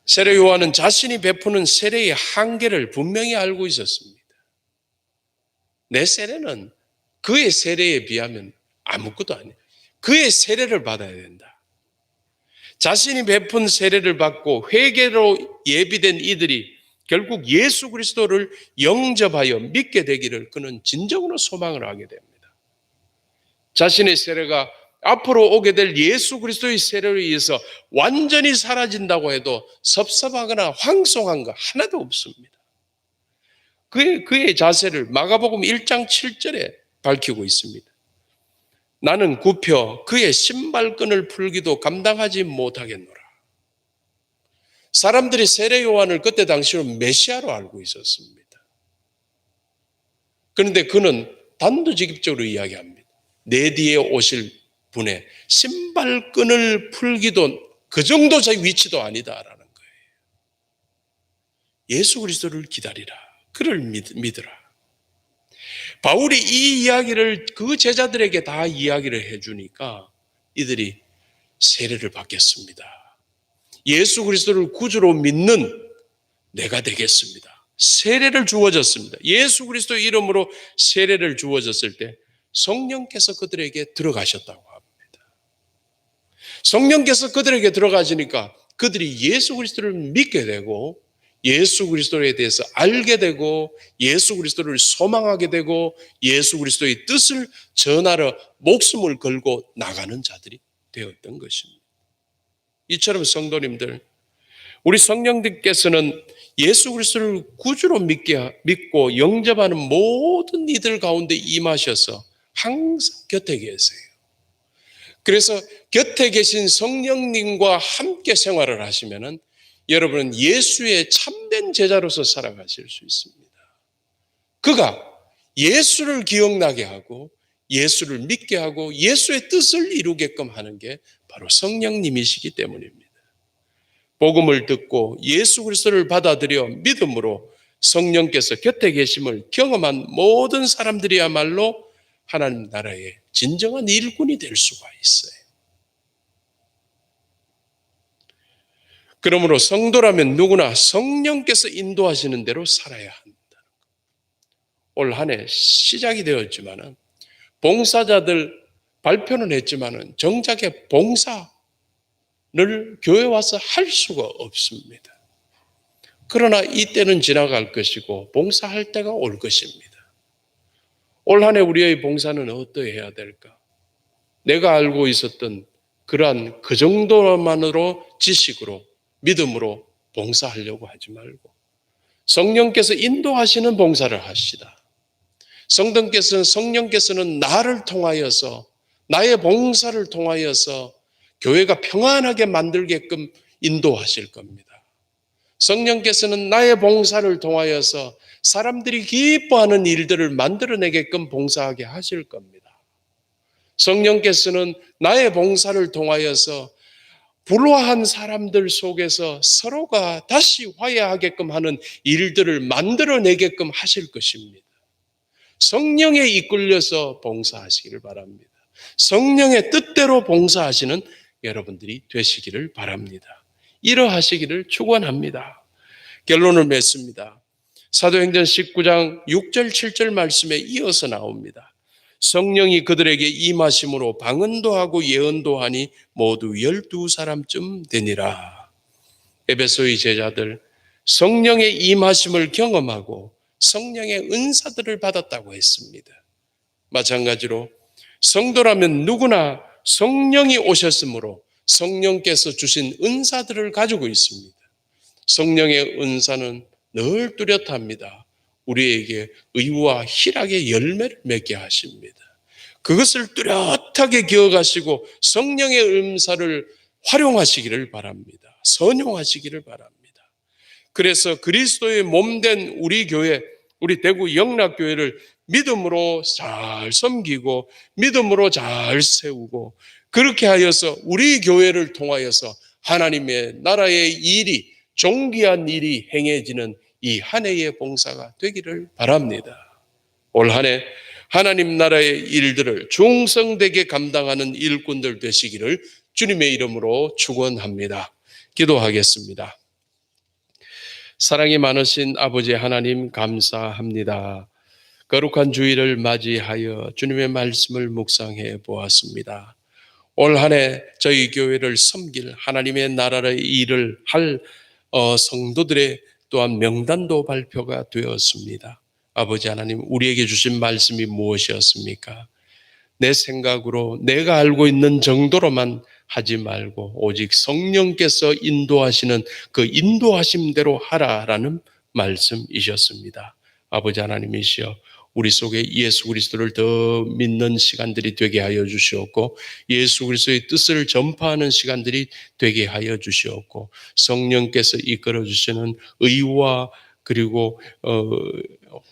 세례 요한은 자신이 베푸는 세례의 한계를 분명히 알고 있었습니다. 내 세례는 그의 세례에 비하면 아무것도 아니에요. 그의 세례를 받아야 된다. 자신이 베푼 세례를 받고 회개로 예비된 이들이 결국 예수 그리스도를 영접하여 믿게 되기를 그는 진정으로 소망을 하게 됩니다. 자신의 세례가 앞으로 오게 될 예수 그리스도의 세례로 의해서 완전히 사라진다고 해도 섭섭하거나 황송한 거 하나도 없습니다. 그의 자세를 마가복음 1장 7절에 밝히고 있습니다. 나는 굽혀 그의 신발끈을 풀기도 감당하지 못하겠노라. 사람들이 세례 요한을 그때 당시로 메시아로 알고 있었습니다. 그런데 그는 단도직입적으로 이야기합니다. 내 뒤에 오실 분의 신발끈을 풀기도 그 정도 위치도 아니다라는 거예요. 예수 그리스도를 기다리라. 그를 믿으라. 바울이 이 이야기를 그 제자들에게 다 이야기를 해주니까 이들이 세례를 받겠습니다. 예수 그리스도를 구주로 믿는 내가 되겠습니다. 세례를 주어졌습니다. 예수 그리스도의 이름으로 세례를 주어졌을 때 성령께서 그들에게 들어가셨다고 합니다. 성령께서 그들에게 들어가시니까 그들이 예수 그리스도를 믿게 되고 예수 그리스도에 대해서 알게 되고 예수 그리스도를 소망하게 되고 예수 그리스도의 뜻을 전하러 목숨을 걸고 나가는 자들이 되었던 것입니다. 이처럼 성도님들, 우리 성령님께서는 예수 그리스도를 구주로 믿고 영접하는 모든 이들 가운데 임하셔서 항상 곁에 계세요. 그래서 곁에 계신 성령님과 함께 생활을 하시면은 여러분은 예수의 참된 제자로서 살아가실 수 있습니다. 그가 예수를 기억나게 하고 예수를 믿게 하고 예수의 뜻을 이루게끔 하는 게 바로 성령님이시기 때문입니다. 복음을 듣고 예수 그리스도를 받아들여 믿음으로 성령께서 곁에 계심을 경험한 모든 사람들이야말로 하나님 나라의 진정한 일꾼이 될 수가 있어요. 그러므로 성도라면 누구나 성령께서 인도하시는 대로 살아야 한다. 올 한 해 시작이 되었지만은 봉사자들 발표는 했지만은 정작의 봉사를 교회 와서 할 수가 없습니다. 그러나 이때는 지나갈 것이고 봉사할 때가 올 것입니다. 올 한 해 우리의 봉사는 어떠해야 될까? 내가 알고 있었던 그러한 그 정도만으로 지식으로 믿음으로 봉사하려고 하지 말고 성령께서 인도하시는 봉사를 하시다. 성령께서는 나를 통하여서 나의 봉사를 통하여서 교회가 평안하게 만들게끔 인도하실 겁니다. 성령께서는 나의 봉사를 통하여서 사람들이 기뻐하는 일들을 만들어내게끔 봉사하게 하실 겁니다. 성령께서는 나의 봉사를 통하여서 불화한 사람들 속에서 서로가 다시 화해하게끔 하는 일들을 만들어내게끔 하실 것입니다. 성령에 이끌려서 봉사하시기를 바랍니다. 성령의 뜻대로 봉사하시는 여러분들이 되시기를 바랍니다. 이러하시기를 축원합니다. 결론을 맺습니다. 사도행전 19장 6절 7절 말씀에 이어서 나옵니다. 성령이 그들에게 임하심으로 방언도 하고 예언도 하니 모두 12사람쯤 되니라. 에베소의 제자들 성령의 임하심을 경험하고 성령의 은사들을 받았다고 했습니다. 마찬가지로 성도라면 누구나 성령이 오셨으므로 성령께서 주신 은사들을 가지고 있습니다. 성령의 은사는 늘 뚜렷합니다. 우리에게 의와 희락의 열매를 맺게 하십니다. 그것을 뚜렷하게 기억하시고 성령의 은사를 활용하시기를 바랍니다. 선용하시기를 바랍니다. 그래서 그리스도의 몸된 우리 교회, 우리 대구 영락교회를 믿음으로 잘 섬기고 믿음으로 잘 세우고 그렇게 하여서 우리 교회를 통하여서 하나님의 나라의 일이 존귀한 일이 행해지는 이 한 해의 봉사가 되기를 바랍니다. 올 한 해 하나님 나라의 일들을 충성되게 감당하는 일꾼들 되시기를 주님의 이름으로 축원합니다. 기도하겠습니다. 사랑이 많으신 아버지 하나님 감사합니다. 거룩한 주일을 맞이하여 주님의 말씀을 묵상해 보았습니다. 올 한 해 저희 교회를 섬길 하나님의 나라의 일을 할 성도들의 또한 명단도 발표가 되었습니다. 아버지 하나님, 우리에게 주신 말씀이 무엇이었습니까? 내 생각으로 내가 알고 있는 정도로만 하지 말고 오직 성령께서 인도하시는 그 인도하심대로 하라라는 말씀이셨습니다. 아버지 하나님이시여, 우리 속에 예수 그리스도를 더 믿는 시간들이 되게 하여 주시옵고 예수 그리스도의 뜻을 전파하는 시간들이 되게 하여 주시옵고 성령께서 이끌어 주시는 의와 그리고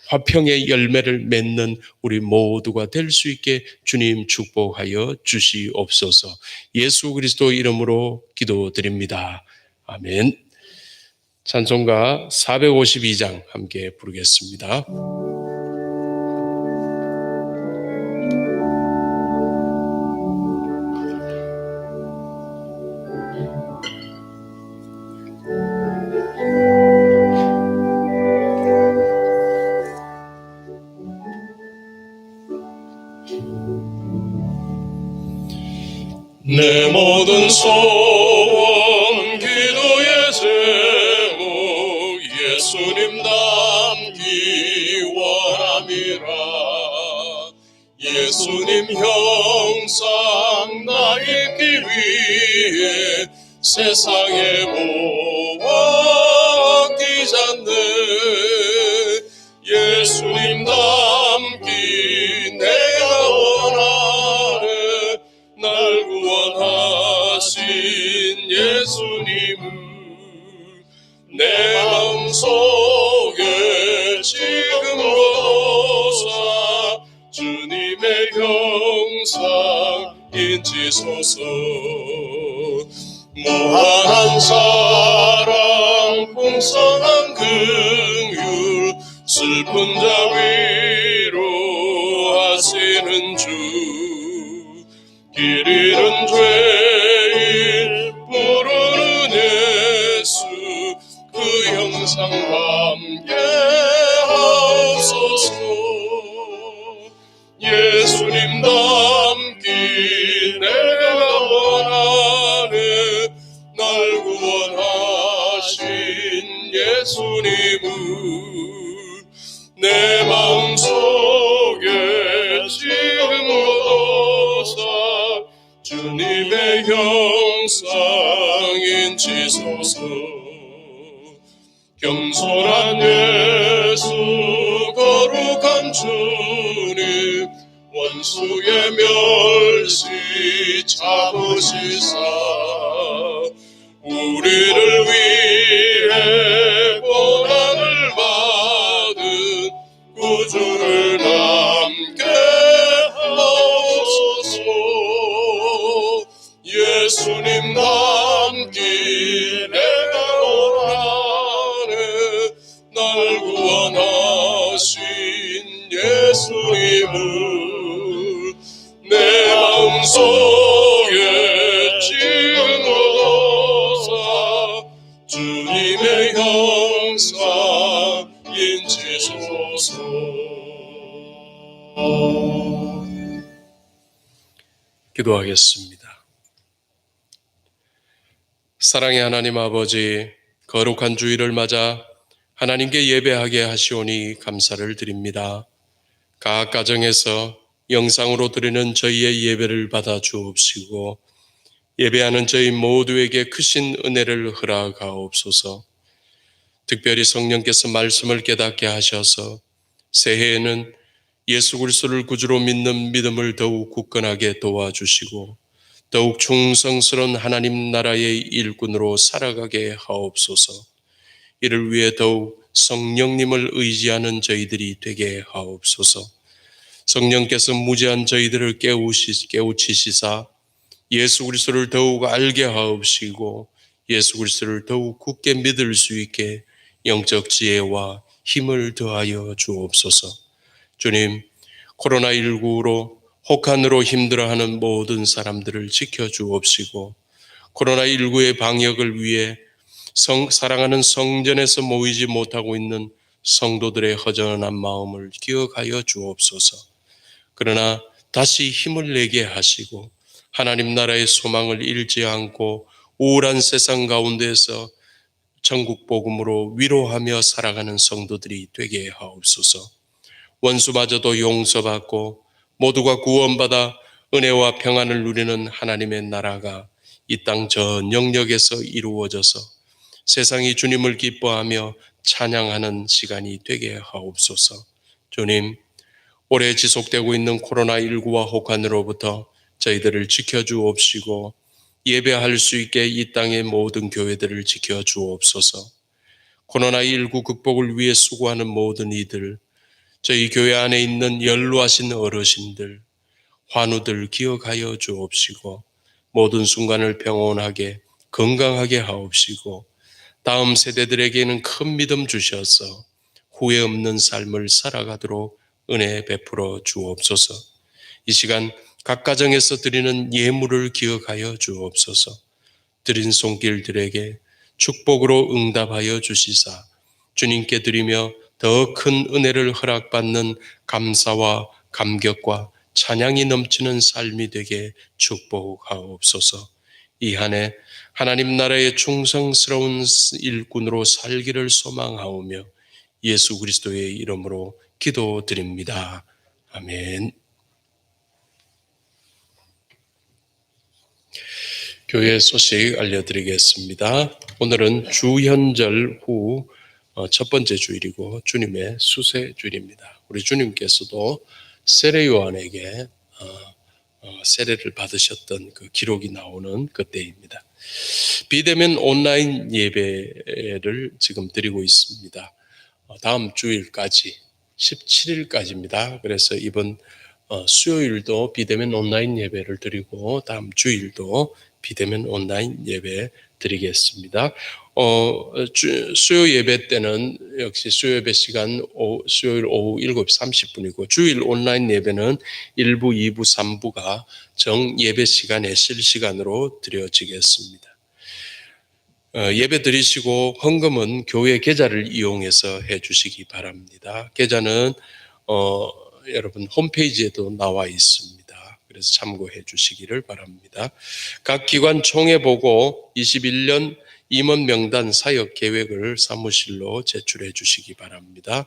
화평의 열매를 맺는 우리 모두가 될 수 있게 주님 축복하여 주시옵소서. 예수 그리스도 이름으로 기도드립니다. 아멘. 찬송가 452장 함께 부르겠습니다. 내 모든 소원 기도의 제목 예수님 닮기 원함이라. 예수님 형상 나 입기 위해 세상에 모아 아끼지 않네. 예수님 닮기 내가 원하네. 날 구원하신 예수님을 내 마음속에 지금으로서 주님의 형상 인치소서. 무한한 사랑 풍성한 긍휼 슬픈 자 위로하시는 주. 길 잃은 죄인 부르는 예수 그 형상 함께 하옵소서. 예수님 닮기 내가 원하네. 날 구원하신 예수님을 내 마음속에 지금으로서 주님의 형상 인치소서. 겸손한 예수 거룩한 주님 원수의 멸시 잡으시사 우리를 위해 고난을 받은 구주를 남게 하옵소서. 예수님 닮기 내가 원하네. 날 구원하신 예수님을 내 마음속에 지금으로서 주님의 형상 인치소서. 기도하겠습니다. 사랑의 하나님 아버지, 거룩한 주일을 맞아 하나님께 예배하게 하시오니 감사를 드립니다. 각 가정에서 영상으로 드리는 저희의 예배를 받아 주옵시고 예배하는 저희 모두에게 크신 은혜를 허락하옵소서. 특별히 성령께서 말씀을 깨닫게 하셔서 새해에는 예수 그리스도를 구주로 믿는 믿음을 더욱 굳건하게 도와주시고 더욱 충성스러운 하나님 나라의 일꾼으로 살아가게 하옵소서. 이를 위해 더욱 성령님을 의지하는 저희들이 되게 하옵소서. 성령께서 무지한 저희들을 깨우치시사 예수 그리스도를 더욱 알게 하옵시고 예수 그리스도를 더욱 굳게 믿을 수 있게 영적 지혜와 힘을 더하여 주옵소서. 주님, 코로나19로 혹한으로 힘들어하는 모든 사람들을 지켜주옵시고 코로나19의 방역을 위해 사랑하는 성전에서 모이지 못하고 있는 성도들의 허전한 마음을 기억하여 주옵소서. 그러나 다시 힘을 내게 하시고 하나님 나라의 소망을 잃지 않고 우울한 세상 가운데서 천국 복음으로 위로하며 살아가는 성도들이 되게 하옵소서. 원수마저도 용서받고 모두가 구원받아 은혜와 평안을 누리는 하나님의 나라가 이 땅 전 영역에서 이루어져서 세상이 주님을 기뻐하며 찬양하는 시간이 되게 하옵소서. 주님, 오래 지속되고 있는 코로나19와 혹한으로부터 저희들을 지켜주옵시고 예배할 수 있게 이 땅의 모든 교회들을 지켜주옵소서. 코로나19 극복을 위해 수고하는 모든 이들, 저희 교회 안에 있는 연로하신 어르신들, 환우들 기억하여 주옵시고 모든 순간을 평온하게 건강하게 하옵시고 다음 세대들에게는 큰 믿음 주셔서 후회 없는 삶을 살아가도록 은혜 베풀어 주옵소서. 이 시간 각 가정에서 드리는 예물을 기억하여 주옵소서. 드린 손길들에게 축복으로 응답하여 주시사 주님께 드리며 더 큰 은혜를 허락받는 감사와 감격과 찬양이 넘치는 삶이 되게 축복하옵소서. 이 한 해 하나님 나라의 충성스러운 일꾼으로 살기를 소망하오며 예수 그리스도의 이름으로 기도드립니다. 아멘. 교회 소식 알려드리겠습니다. 오늘은 주현절 후 첫 번째 주일이고 주님의 수세 주일입니다. 우리 주님께서도 세례 요한에게 세례를 받으셨던 그 기록이 나오는 그때입니다. 비대면 온라인 예배를 지금 드리고 있습니다. 다음 주일까지 17일까지입니다. 그래서 이번 수요일도 비대면 온라인 예배를 드리고 다음 주일도 비대면 온라인 예배 드리겠습니다. 수요 예배 때는 역시 수요 예배 시간 수요일 오후 7시 30분이고 주일 온라인 예배는 1부, 2부, 3부가 정 예배 시간에 실시간으로 드려지겠습니다. 예배 드리시고 헌금은 교회 계좌를 이용해서 해주시기 바랍니다. 계좌는 여러분 홈페이지에도 나와 있습니다. 그래서 참고해 주시기를 바랍니다. 각 기관 총회 보고 21년 임원 명단 사역 계획을 사무실로 제출해 주시기 바랍니다.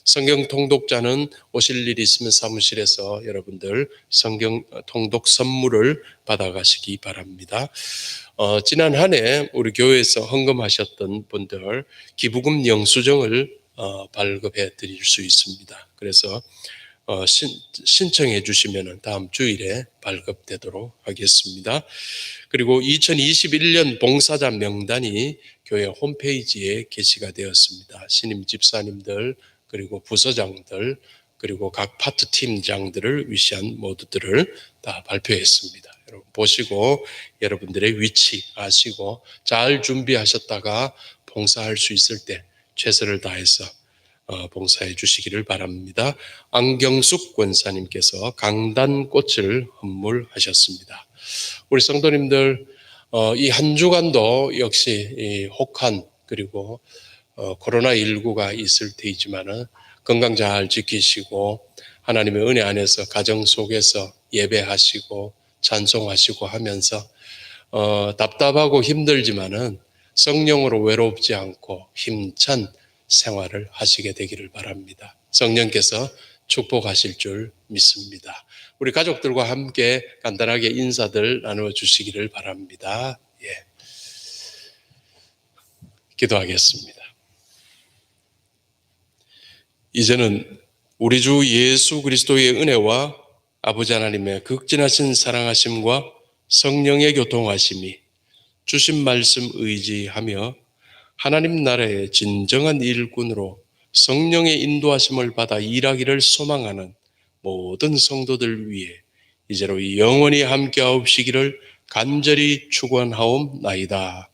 성경 통독자는 오실 일이 있으면 사무실에서 여러분들 성경 통독 선물을 받아가시기 바랍니다. 지난 한 해 우리 교회에서 헌금하셨던 분들 기부금 영수증을 발급해 드릴 수 있습니다. 그래서 신청해 주시면 다음 주일에 발급되도록 하겠습니다. 그리고 2021년 봉사자 명단이 교회 홈페이지에 게시가 되었습니다. 신임 집사님들 그리고 부서장들 그리고 각 파트 팀장들을 위시한 모두들을 다 발표했습니다. 여러분 보시고 여러분들의 위치 아시고 잘 준비하셨다가 봉사할 수 있을 때 최선을 다해서 봉사해 주시기를 바랍니다. 안경숙 권사님께서 강단꽃을 헌물하셨습니다. 우리 성도님들 이 한 주간도 역시 이 혹한 그리고 코로나19가 있을 때이지만은 건강 잘 지키시고 하나님의 은혜 안에서 가정 속에서 예배하시고 찬송하시고 하면서 답답하고 힘들지만은 성령으로 외롭지 않고 힘찬 생활을 하시게 되기를 바랍니다. 성령께서 축복하실 줄 믿습니다. 우리 가족들과 함께 간단하게 인사들 나누어 주시기를 바랍니다. 기도하겠습니다. 이제는 우리 주 예수 그리스도의 은혜와 아버지 하나님의 극진하신 사랑하심과 성령의 교통하심이 주신 말씀 의지하며 하나님 나라의 진정한 일꾼으로 성령의 인도하심을 받아 일하기를 소망하는 모든 성도들 위해 이제로 영원히 함께하옵시기를 간절히 축원하옵나이다.